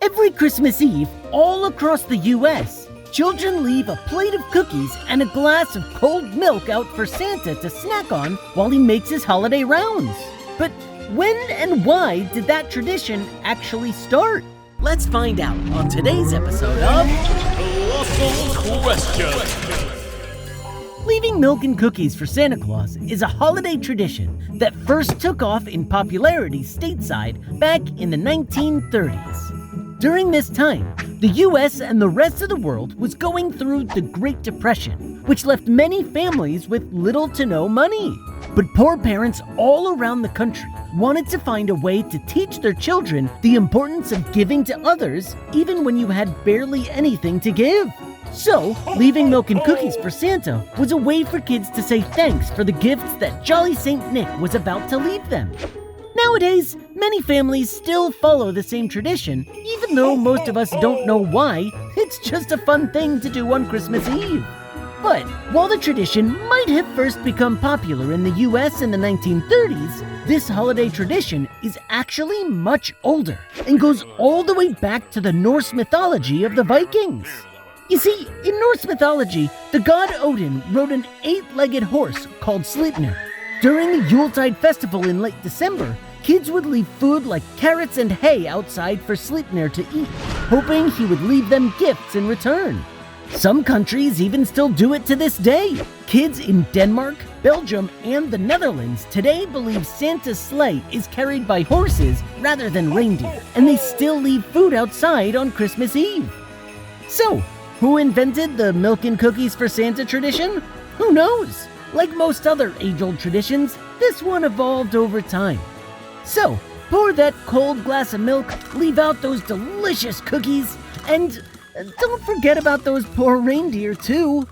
Every Christmas Eve, all across the U.S., children leave a plate of cookies and a glass of cold milk out for Santa to snack on while he makes his holiday rounds. But when and why did that tradition actually start? Let's find out on today's episode of Colossal Questions. Leaving milk and cookies for Santa Claus is a holiday tradition that first took off in popularity stateside back in the 1930s. During this time, the US and the rest of the world was going through the Great Depression, which left many families with little to no money. But poor parents all around the country wanted to find a way to teach their children the importance of giving to others, even when you had barely anything to give. So, leaving milk and cookies for Santa was a way for kids to say thanks for the gifts that Jolly St. Nick was about to leave them. Nowadays, many families still follow the same tradition, even though most of us don't know why. It's just a fun thing to do on Christmas Eve. But while the tradition might have first become popular in the US in the 1930s, this holiday tradition is actually much older and goes all the way back to the Norse mythology of the Vikings. You see, in Norse mythology, the god Odin rode an 8-legged horse called Sleipnir. During the Yuletide festival in late December, kids would leave food like carrots and hay outside for Sleipnir to eat, hoping he would leave them gifts in return. Some countries even still do it to this day. Kids in Denmark, Belgium, and the Netherlands today believe Santa's sleigh is carried by horses rather than reindeer, and they still leave food outside on Christmas Eve. So, who invented the milk and cookies for Santa tradition? Who knows? Like most other age-old traditions, this one evolved over time. So, pour that cold glass of milk, leave out those delicious cookies, and don't forget about those poor reindeer too.